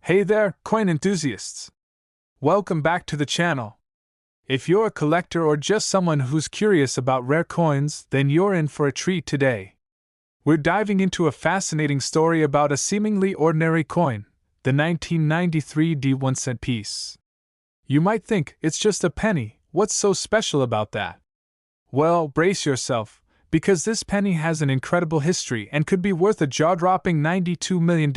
Hey there, coin enthusiasts! Welcome back to the channel. If you're a collector or just someone who's curious about rare coins, then you're in for a treat today. We're diving into a fascinating story about a seemingly ordinary coin, the 1993 D1 cent piece. You might think it's just a penny, what's so special about that? Well, brace yourself, because this penny has an incredible history and could be worth a jaw-dropping $92 million.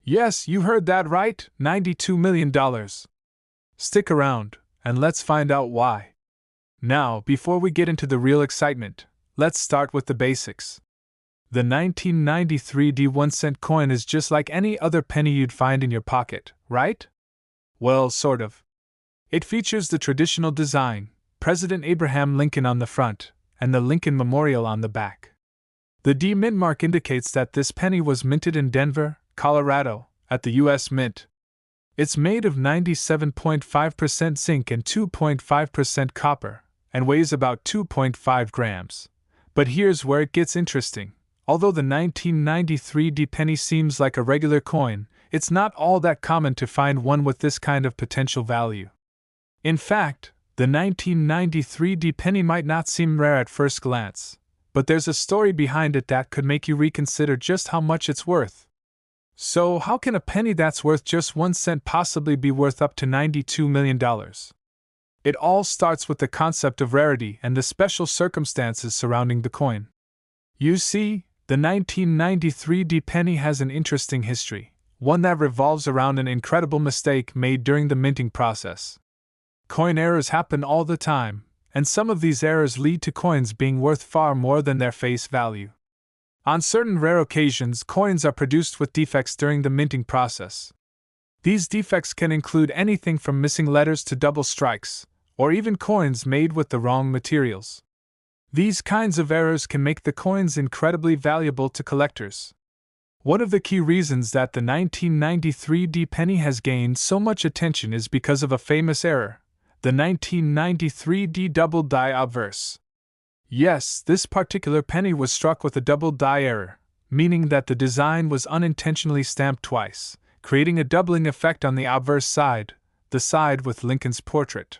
Yes, you heard that right, $92 million. Stick around, and let's find out why. Now, before we get into the real excitement, let's start with the basics. The 1993 D1 cent coin is just like any other penny you'd find in your pocket, right? Well, sort of. It features the traditional design, President Abraham Lincoln on the front, and the Lincoln Memorial on the back. The D mint mark indicates that this penny was minted in Denver, Colorado, at the U.S. Mint. It's made of 97.5% zinc and 2.5% copper, and weighs about 2.5 grams. But here's where it gets interesting. Although the 1993 D penny seems like a regular coin, it's not all that common to find one with this kind of potential value. In fact, the 1993 D penny might not seem rare at first glance, but there's a story behind it that could make you reconsider just how much it's worth. So, how can a penny that's worth just 1 cent possibly be worth up to $92 million? It all starts with the concept of rarity and the special circumstances surrounding the coin. You see, the 1993 D penny has an interesting history, one that revolves around an incredible mistake made during the minting process. Coin errors happen all the time, and some of these errors lead to coins being worth far more than their face value. On certain rare occasions, coins are produced with defects during the minting process. These defects can include anything from missing letters to double strikes, or even coins made with the wrong materials. These kinds of errors can make the coins incredibly valuable to collectors. One of the key reasons that the 1993 D penny has gained so much attention is because of a famous error, the 1993 D double die obverse. Yes, this particular penny was struck with a double die error, meaning that the design was unintentionally stamped twice, creating a doubling effect on the obverse side, the side with Lincoln's portrait.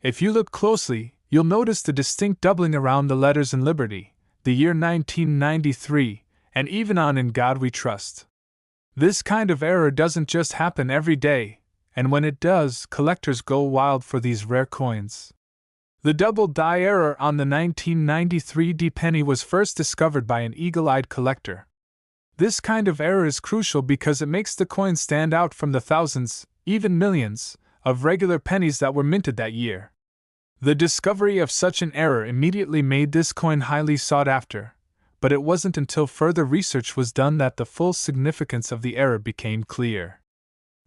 If you look closely, you'll notice the distinct doubling around the letters in Liberty, the year 1993, and even on In God We Trust. This kind of error doesn't just happen every day, and when it does, collectors go wild for these rare coins. The double die error on the 1993 D penny was first discovered by an eagle-eyed collector. This kind of error is crucial because it makes the coin stand out from the thousands, even millions, of regular pennies that were minted that year. The discovery of such an error immediately made this coin highly sought after, but it wasn't until further research was done that the full significance of the error became clear.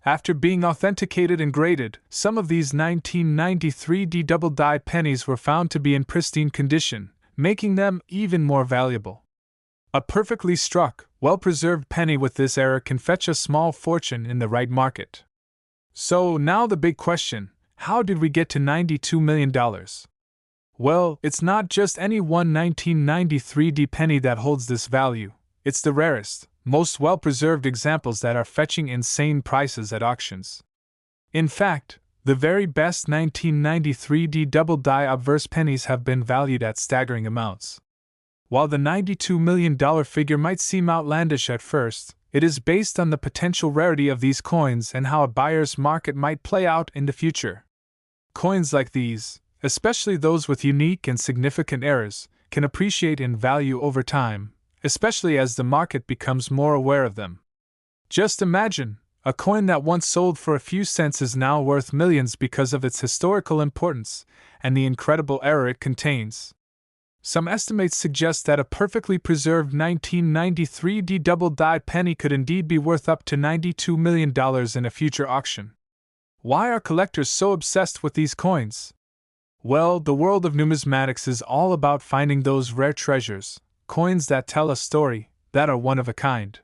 After being authenticated and graded, some of these 1993 D double die pennies were found to be in pristine condition, making them even more valuable. A perfectly struck, well-preserved penny with this error can fetch a small fortune in the right market. So now the big question, how did we get to $92 million? Well, it's not just any one 1993 D penny that holds this value, it's the rarest, most well-preserved examples that are fetching insane prices at auctions. In fact, the very best 1993 D double die obverse pennies have been valued at staggering amounts. While the $92 million figure might seem outlandish at first, it is based on the potential rarity of these coins and how a buyer's market might play out in the future. Coins like these, especially those with unique and significant errors, can appreciate in value over time, especially as the market becomes more aware of them. Just imagine, a coin that once sold for a few cents is now worth millions because of its historical importance and the incredible error it contains. Some estimates suggest that a perfectly preserved 1993 D double die penny could indeed be worth up to $92 million in a future auction. Why are collectors so obsessed with these coins? Well, the world of numismatics is all about finding those rare treasures, coins that tell a story, that are one of a kind.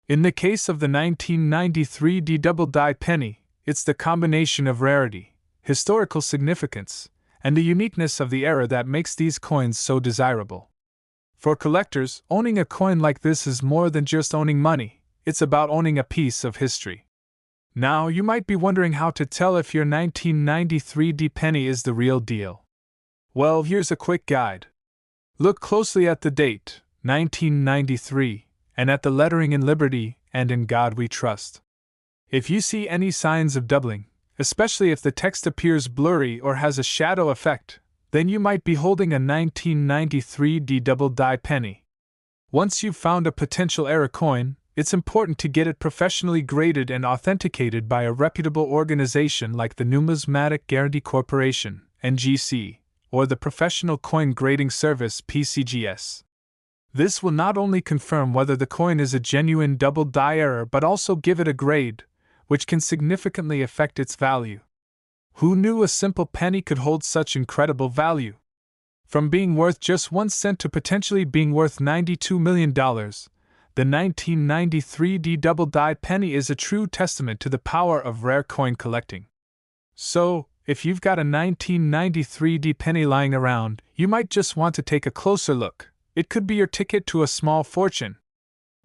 In the case of the 1993 D double die penny, it's the combination of rarity, historical significance, and the uniqueness of the era that makes these coins so desirable. For collectors, owning a coin like this is more than just owning money, it's about owning a piece of history. Now, you might be wondering how to tell if your 1993 D penny is the real deal. Well, here's a quick guide. Look closely at the date, 1993, and at the lettering in Liberty and In God We Trust. If you see any signs of doubling, especially if the text appears blurry or has a shadow effect, then you might be holding a 1993 D double die penny. Once you've found a potential error coin, it's important to get it professionally graded and authenticated by a reputable organization like the Numismatic Guarantee Corporation, NGC, or the Professional Coin Grading Service, PCGS. This will not only confirm whether the coin is a genuine double die error but also give it a grade, which can significantly affect its value. Who knew a simple penny could hold such incredible value? From being worth just 1 cent to potentially being worth $92 million, the 1993 D double die penny is a true testament to the power of rare coin collecting. So, if you've got a 1993 D penny lying around, you might just want to take a closer look. It could be your ticket to a small fortune.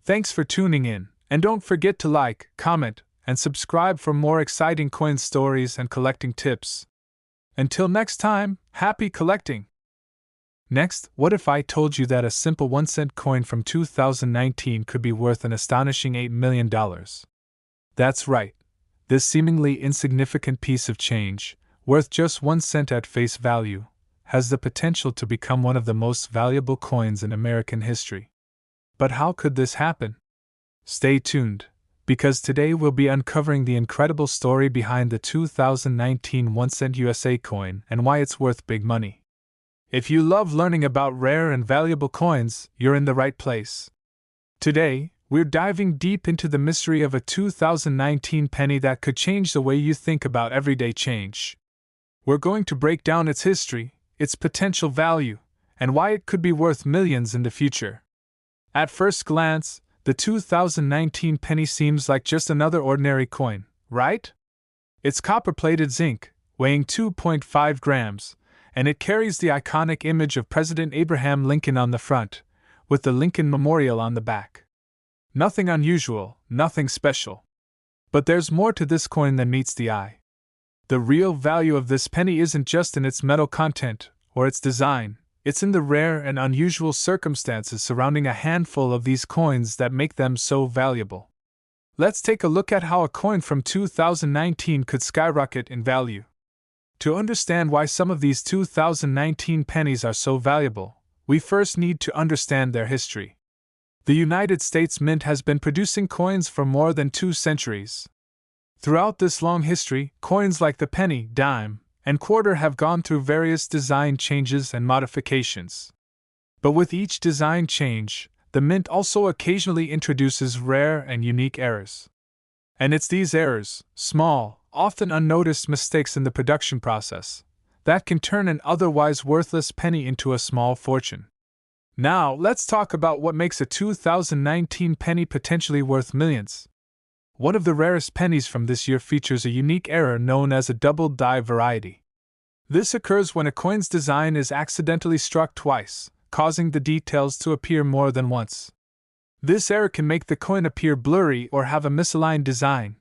Thanks for tuning in, and don't forget to like, comment, and subscribe for more exciting coin stories and collecting tips. Until next time, happy collecting! Next, what if I told you that a simple 1-cent coin from 2019 could be worth an astonishing $8 million? That's right. This seemingly insignificant piece of change, worth just 1 cent at face value, has the potential to become one of the most valuable coins in American history. But how could this happen? Stay tuned, because today we'll be uncovering the incredible story behind the 2019 1-cent USA coin and why it's worth big money. If you love learning about rare and valuable coins, you're in the right place. Today, we're diving deep into the mystery of a 2019 penny that could change the way you think about everyday change. We're going to break down its history, its potential value, and why it could be worth millions in the future. At first glance, the 2019 penny seems like just another ordinary coin, right? It's copper-plated zinc, weighing 2.5 grams, and it carries the iconic image of President Abraham Lincoln on the front, with the Lincoln Memorial on the back. Nothing unusual, nothing special. But there's more to this coin than meets the eye. The real value of this penny isn't just in its metal content or its design, it's in the rare and unusual circumstances surrounding a handful of these coins that make them so valuable. Let's take a look at how a coin from 2019 could skyrocket in value. To understand why some of these 2019 pennies are so valuable, we first need to understand their history. The United States Mint has been producing coins for more than 2 centuries. Throughout this long history, coins like the penny, dime, and quarter have gone through various design changes and modifications. But with each design change, the Mint also occasionally introduces rare and unique errors. And it's these errors, small, often unnoticed mistakes in the production process, that can turn an otherwise worthless penny into a small fortune. Now, let's talk about what makes a 2019 penny potentially worth millions. One of the rarest pennies from this year features a unique error known as a double die variety. This occurs when a coin's design is accidentally struck twice, causing the details to appear more than once. This error can make the coin appear blurry or have a misaligned design.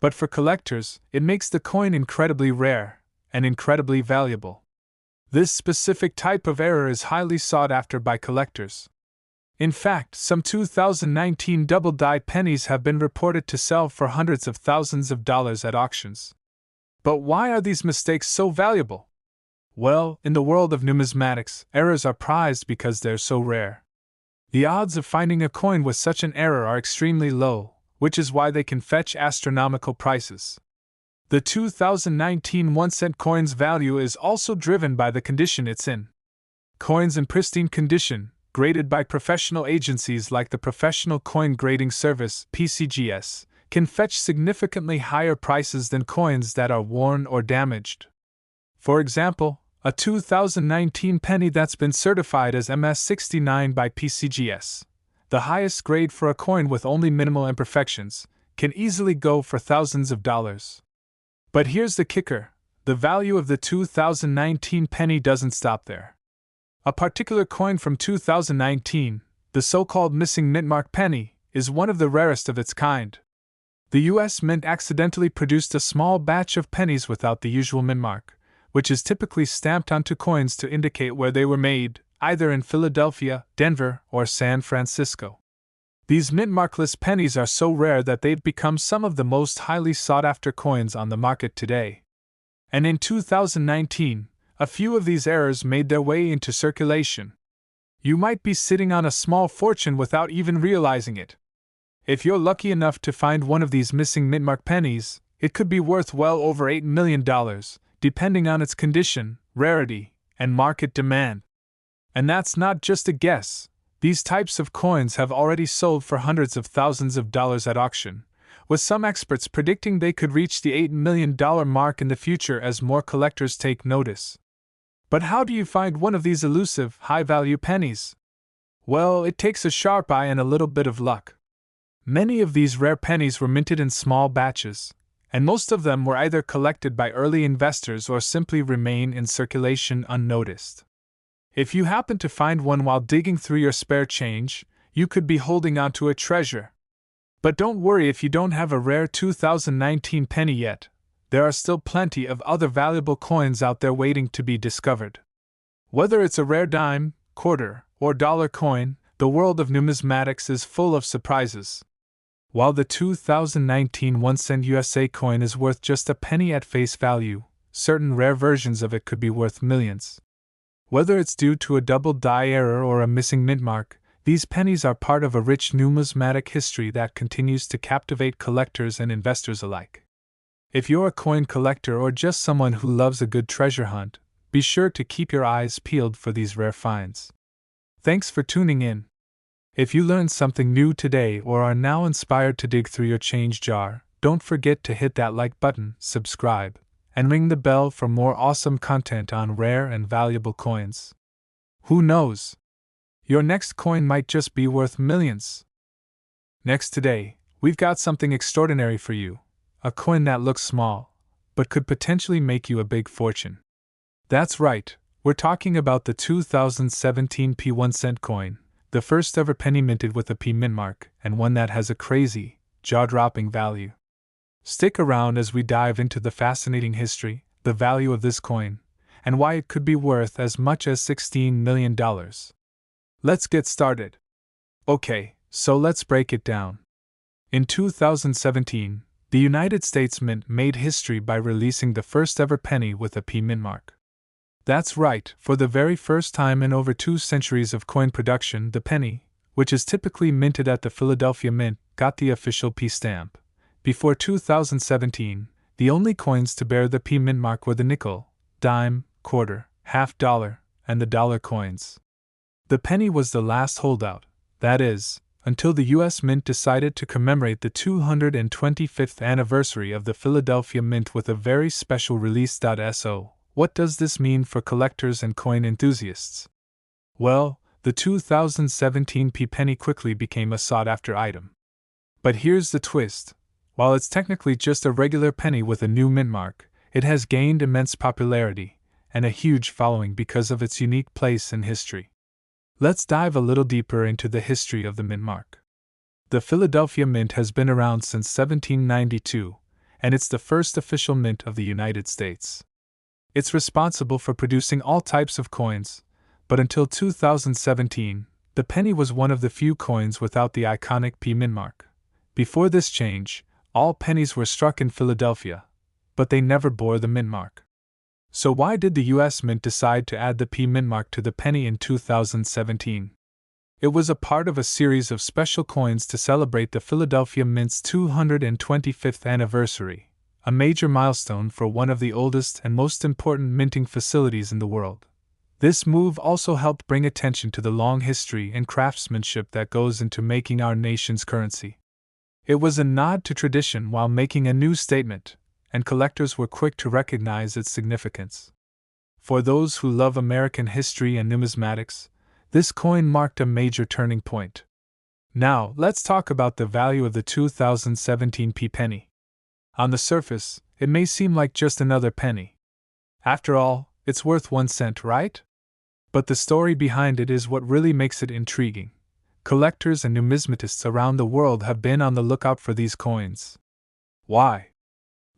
But for collectors, it makes the coin incredibly rare and incredibly valuable. This specific type of error is highly sought after by collectors. In fact, some 2019 double die pennies have been reported to sell for hundreds of thousands of dollars at auctions. But why are these mistakes so valuable? Well, in the world of numismatics, errors are prized because they're so rare. The odds of finding a coin with such an error are extremely low, which is why they can fetch astronomical prices. The 2019 1-cent coin's value is also driven by the condition it's in. Coins in pristine condition, graded by professional agencies like the Professional Coin Grading Service, PCGS, can fetch significantly higher prices than coins that are worn or damaged. For example, a 2019 penny that's been certified as MS69 by PCGS, the highest grade for a coin with only minimal imperfections, can easily go for thousands of dollars. But here's the kicker: the value of the 2019 penny doesn't stop there. A particular coin from 2019, the so-called missing mintmark penny, is one of the rarest of its kind. The U.S. Mint accidentally produced a small batch of pennies without the usual mint mark, which is typically stamped onto coins to indicate where they were made, either in Philadelphia, Denver, or San Francisco. These mint markless pennies are so rare that they've become some of the most highly sought-after coins on the market today. And in 2019, a few of these errors made their way into circulation. You might be sitting on a small fortune without even realizing it. If you're lucky enough to find one of these missing mintmark pennies, it could be worth well over $8 million, depending on its condition, rarity, and market demand. And that's not just a guess. These types of coins have already sold for hundreds of thousands of dollars at auction, with some experts predicting they could reach the $8 million mark in the future as more collectors take notice. But how do you find one of these elusive, high-value pennies? Well, it takes a sharp eye and a little bit of luck. Many of these rare pennies were minted in small batches, and most of them were either collected by early investors or simply remain in circulation unnoticed. If you happen to find one while digging through your spare change, you could be holding on to a treasure. But don't worry if you don't have a rare 2019 penny yet. There are still plenty of other valuable coins out there waiting to be discovered. Whether it's a rare dime, quarter, or dollar coin, the world of numismatics is full of surprises. While the 2019 1-cent USA coin is worth just a penny at face value, certain rare versions of it could be worth millions. Whether it's due to a double die error or a missing mint mark, these pennies are part of a rich numismatic history that continues to captivate collectors and investors alike. If you're a coin collector or just someone who loves a good treasure hunt, be sure to keep your eyes peeled for these rare finds. Thanks for tuning in. If you learned something new today or are now inspired to dig through your change jar, don't forget to hit that like button, subscribe, and ring the bell for more awesome content on rare and valuable coins. Who knows? Your next coin might just be worth millions. Next today, we've got something extraordinary for you, a coin that looks small, but could potentially make you a big fortune. That's right, we're talking about the 2017 P1-cent coin, the first ever penny minted with a P mint mark, and one that has a crazy, jaw-dropping value. Stick around as we dive into the fascinating history, the value of this coin, and why it could be worth as much as $16 million. Let's get started. Okay, so let's break it down. In 2017, the United States Mint made history by releasing the first ever penny with a P mint mark. That's right, for the very first time in over 2 centuries of coin production, the penny, which is typically minted at the Philadelphia Mint, got the official P stamp. Before 2017, the only coins to bear the P mint mark were the nickel, dime, quarter, half dollar, and the dollar coins. The penny was the last holdout, that is, until the U.S. Mint decided to commemorate the 225th anniversary of the Philadelphia Mint with a very special release. So, what does this mean for collectors and coin enthusiasts? Well, the 2017 P penny quickly became a sought-after item. But here's the twist. While it's technically just a regular penny with a new mint mark, it has gained immense popularity and a huge following because of its unique place in history. Let's dive a little deeper into the history of the mint mark. The Philadelphia Mint has been around since 1792, and it's the first official mint of the United States. It's responsible for producing all types of coins, but until 2017, the penny was one of the few coins without the iconic P mint mark. Before this change, all pennies were struck in Philadelphia, but they never bore the mint mark. So why did the U.S. Mint decide to add the P mint mark to the penny in 2017? It was a part of a series of special coins to celebrate the Philadelphia Mint's 225th anniversary, a major milestone for one of the oldest and most important minting facilities in the world. This move also helped bring attention to the long history and craftsmanship that goes into making our nation's currency. It was a nod to tradition while making a new statement, and collectors were quick to recognize its significance. For those who love American history and numismatics, this coin marked a major turning point. Now, let's talk about the value of the 2017 P penny. On the surface, it may seem like just another penny. After all, it's worth 1 cent, right? But the story behind it is what really makes it intriguing. Collectors and numismatists around the world have been on the lookout for these coins. Why?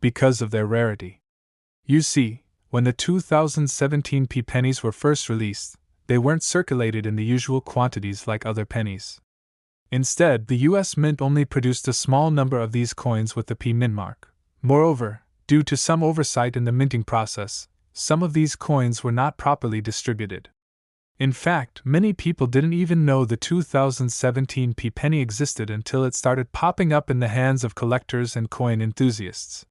Because of their rarity. You see, when the 2017 p pennies were first released, they weren't circulated in the usual quantities like other pennies. Instead, the US Mint only produced a small number of these coins with the P Mint mark. Moreover, due to some oversight in the minting process, some of these coins were not properly distributed. In fact, many people didn't even know the 2017 p penny existed until it started popping up in the hands of collectors and coin enthusiasts.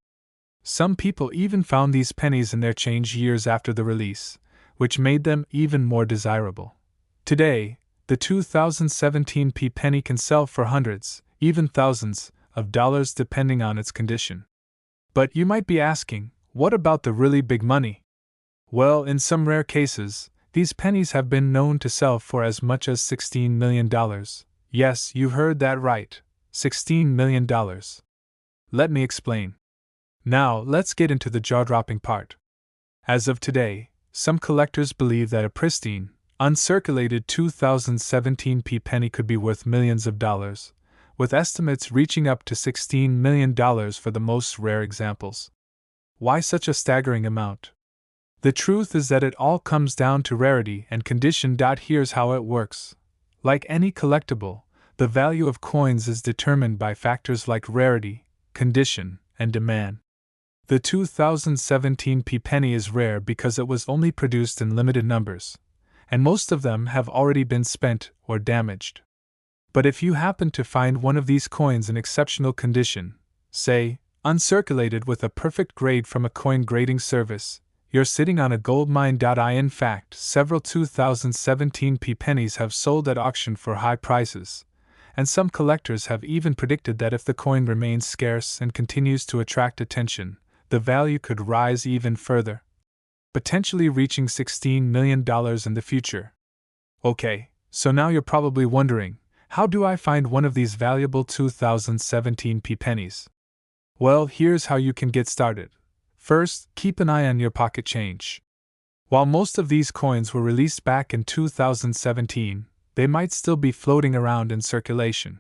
Some people even found these pennies in their change years after the release, which made them even more desirable. Today, the 2017 p penny can sell for hundreds, even thousands, of dollars depending on its condition. But you might be asking, what about the really big money? Well, in some rare cases, these pennies have been known to sell for as much as $16 million. Yes, you heard that right, $16 million. Let me explain. Now, let's get into the jaw-dropping part. As of today, some collectors believe that a pristine, uncirculated 2017 p penny could be worth millions of dollars, with estimates reaching up to $16 million for the most rare examples. Why such a staggering amount? The truth is that it all comes down to rarity and condition. Here's how it works. Like any collectible, the value of coins is determined by factors like rarity, condition, and demand. The 2017 p penny is rare because it was only produced in limited numbers, and most of them have already been spent or damaged. But if you happen to find one of these coins in exceptional condition, say, uncirculated with a perfect grade from a coin grading service, you're sitting on a gold mine. In fact, several 2017 p pennies have sold at auction for high prices, and some collectors have even predicted that if the coin remains scarce and continues to attract attention, the value could rise even further, potentially reaching $16 million in the future. Okay, so now you're probably wondering, how do I find one of these valuable 2017 p pennies? Well, here's how you can get started. First, keep an eye on your pocket change. While most of these coins were released back in 2017, they might still be floating around in circulation.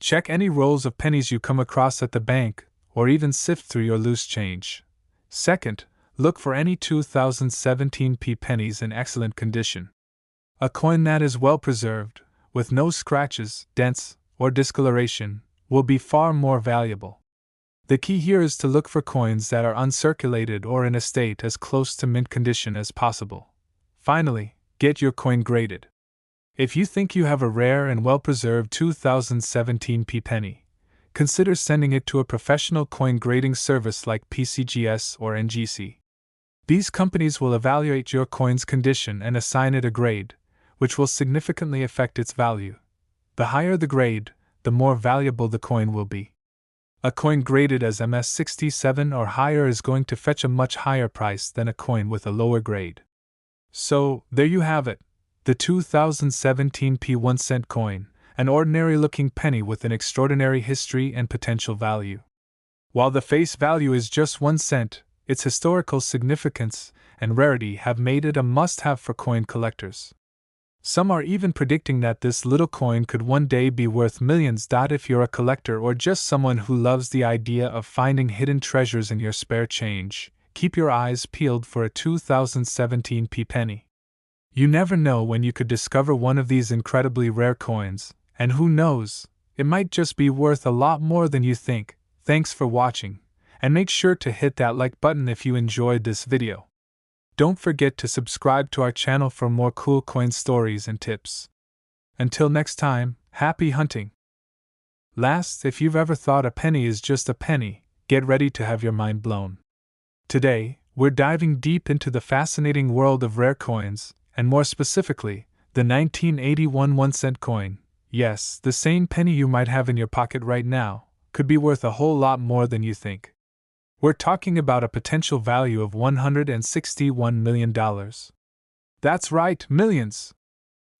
Check any rolls of pennies you come across at the bank, or even sift through your loose change. Second, look for any 2017 p pennies in excellent condition. A coin that is well preserved, with no scratches, dents, or discoloration, will be far more valuable. The key here is to look for coins that are uncirculated or in a state as close to mint condition as possible. Finally, get your coin graded. If you think you have a rare and well-preserved 2017 p penny, consider sending it to a professional coin grading service like PCGS or NGC. These companies will evaluate your coin's condition and assign it a grade, which will significantly affect its value. The higher the grade, the more valuable the coin will be. A coin graded as MS67 or higher is going to fetch a much higher price than a coin with a lower grade. So, there you have it, the 2017 p 1-cent coin, an ordinary-looking penny with an extraordinary history and potential value. While the face value is just 1 cent, its historical significance and rarity have made it a must-have for coin collectors. Some are even predicting that this little coin could one day be worth millions. If you're a collector or just someone who loves the idea of finding hidden treasures in your spare change, keep your eyes peeled for a 2017 p penny. You never know when you could discover one of these incredibly rare coins, and who knows, it might just be worth a lot more than you think. Thanks for watching, and make sure to hit that like button if you enjoyed this video. Don't forget to subscribe to our channel for more cool coin stories and tips. Until next time, happy hunting! Last, if you've ever thought a penny is just a penny, get ready to have your mind blown. Today, we're diving deep into the fascinating world of rare coins, and more specifically, the 1981 1-cent coin. Yes, the same penny you might have in your pocket right now, could be worth a whole lot more than you think. We're talking about a potential value of $161 million. That's right, millions!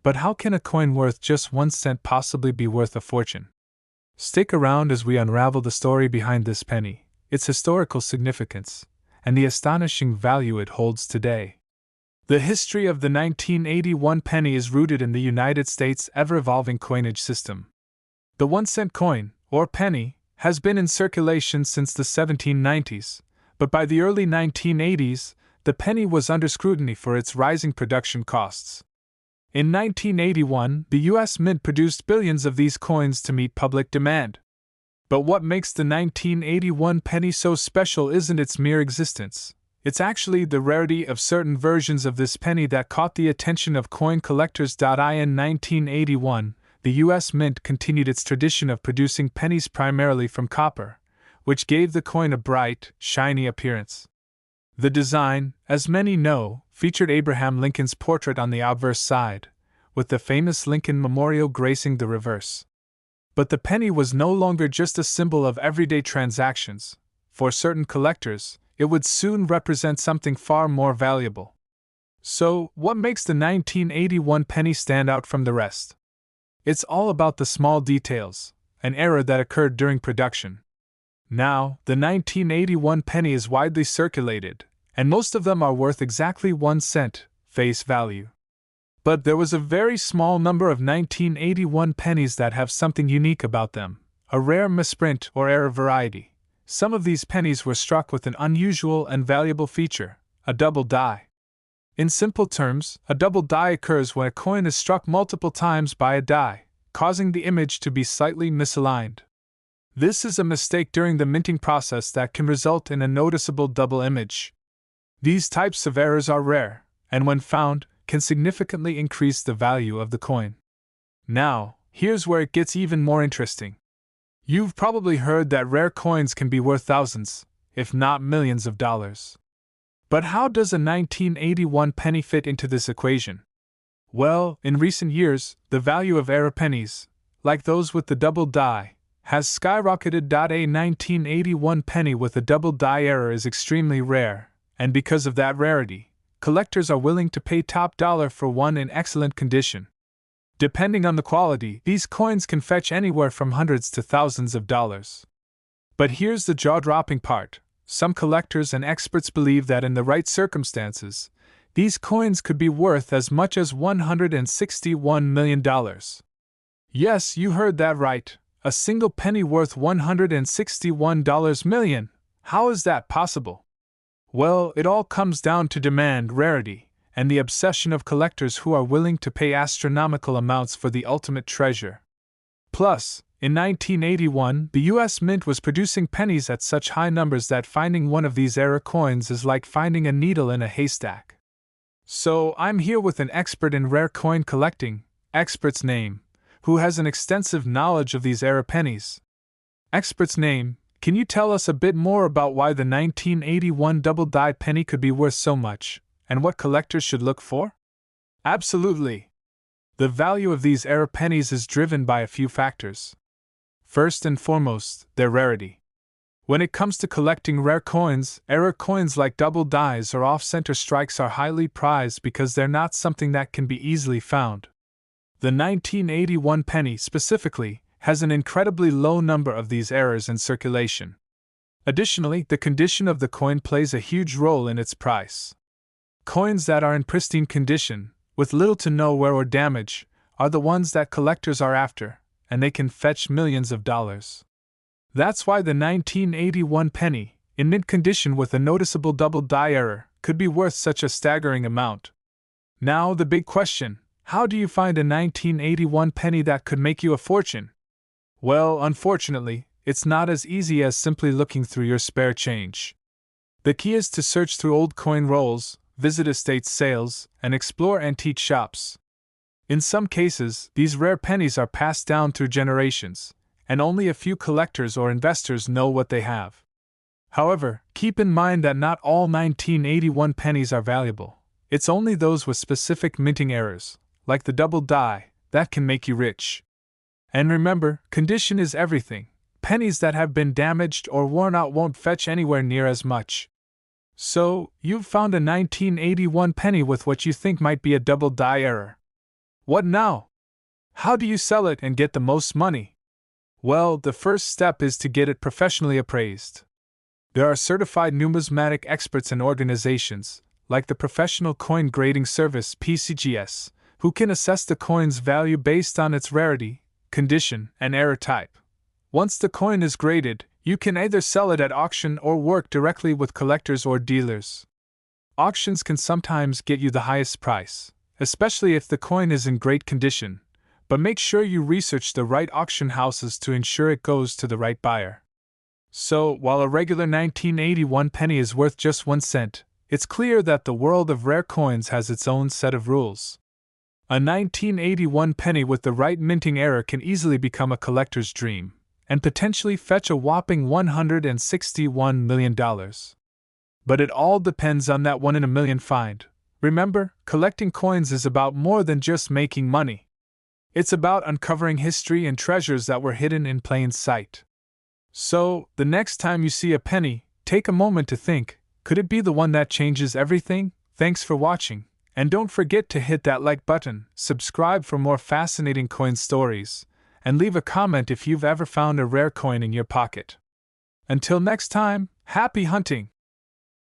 But how can a coin worth just 1 cent possibly be worth a fortune? Stick around as we unravel the story behind this penny, its historical significance, and the astonishing value it holds today. The history of the 1981 penny is rooted in the United States' ever-evolving coinage system. The 1-cent coin, or penny, has been in circulation since the 1790s, but by the early 1980s, the penny was under scrutiny for its rising production costs. In 1981, the U.S. Mint produced billions of these coins to meet public demand. But what makes the 1981 penny so special isn't its mere existence. It's actually the rarity of certain versions of this penny that caught the attention of coin collectors. In 1981, the U.S. Mint continued its tradition of producing pennies primarily from copper, which gave the coin a bright, shiny appearance. The design, as many know, featured Abraham Lincoln's portrait on the obverse side, with the famous Lincoln Memorial gracing the reverse. But the penny was no longer just a symbol of everyday transactions. For certain collectors, it would soon represent something far more valuable. So, what makes the 1981 penny stand out from the rest? It's all about the small details, an error that occurred during production. Now, the 1981 penny is widely circulated, and most of them are worth exactly 1 cent, face value. But there was a very small number of 1981 pennies that have something unique about them, a rare misprint or error variety. Some of these pennies were struck with an unusual and valuable feature, a double die. In simple terms, a double die occurs when a coin is struck multiple times by a die, causing the image to be slightly misaligned. This is a mistake during the minting process that can result in a noticeable double image. These types of errors are rare, and when found, can significantly increase the value of the coin. Now, here's where it gets even more interesting. You've probably heard that rare coins can be worth thousands, if not millions of dollars. But how does a 1981 penny fit into this equation? Well, in recent years, the value of error pennies, like those with the double die, has skyrocketed. A 1981 penny with a double die error is extremely rare, and because of that rarity, collectors are willing to pay top dollar for one in excellent condition. Depending on the quality, these coins can fetch anywhere from hundreds to thousands of dollars. But here's the jaw-dropping part. Some collectors and experts believe that in the right circumstances, these coins could be worth as much as $161 million. Yes, you heard that right. A single penny worth $161 million. How is that possible? Well, it all comes down to demand, rarity, and the obsession of collectors who are willing to pay astronomical amounts for the ultimate treasure. Plus, in 1981, the U.S. Mint was producing pennies at such high numbers that finding one of these error coins is like finding a needle in a haystack. So, I'm here with an expert in rare coin collecting, expert's name, who has an extensive knowledge of these error pennies. Expert's name, can you tell us a bit more about why the 1981 double-die penny could be worth so much, and what collectors should look for? Absolutely. The value of these error pennies is driven by a few factors. First and foremost, their rarity. When it comes to collecting rare coins, error coins like double dies or off-center strikes are highly prized because they're not something that can be easily found. The 1981 penny, specifically, has an incredibly low number of these errors in circulation. Additionally, the condition of the coin plays a huge role in its price. Coins that are in pristine condition, with little to no wear or damage, are the ones that collectors are after, and they can fetch millions of dollars. That's why the 1981 penny, in mint condition with a noticeable double die error, could be worth such a staggering amount. Now the big question, how do you find a 1981 penny that could make you a fortune? Well, unfortunately, it's not as easy as simply looking through your spare change. The key is to search through old coin rolls, visit estate sales, and explore antique shops. In some cases, these rare pennies are passed down through generations, and only a few collectors or investors know what they have. However, keep in mind that not all 1981 pennies are valuable. It's only those with specific minting errors, like the double die, that can make you rich. And remember, condition is everything. Pennies that have been damaged or worn out won't fetch anywhere near as much. So, you've found a 1981 penny with what you think might be a double die error. What now? How do you sell it and get the most money? Well, the first step is to get it professionally appraised. There are certified numismatic experts and organizations, like the professional coin grading service PCGS, who can assess the coin's value based on its rarity, condition, and error type. Once the coin is graded, you can either sell it at auction or work directly with collectors or dealers. Auctions can sometimes get you the highest price, especially if the coin is in great condition, but make sure you research the right auction houses to ensure it goes to the right buyer. So, while a regular 1981 penny is worth just 1 cent, it's clear that the world of rare coins has its own set of rules. A 1981 penny with the right minting error can easily become a collector's dream, and potentially fetch a whopping $161 million. But it all depends on that 1 in a million find. Remember, collecting coins is about more than just making money. It's about uncovering history and treasures that were hidden in plain sight. So, the next time you see a penny, take a moment to think, could it be the one that changes everything? Thanks for watching, and don't forget to hit that like button, subscribe for more fascinating coin stories, and leave a comment if you've ever found a rare coin in your pocket. Until next time, happy hunting!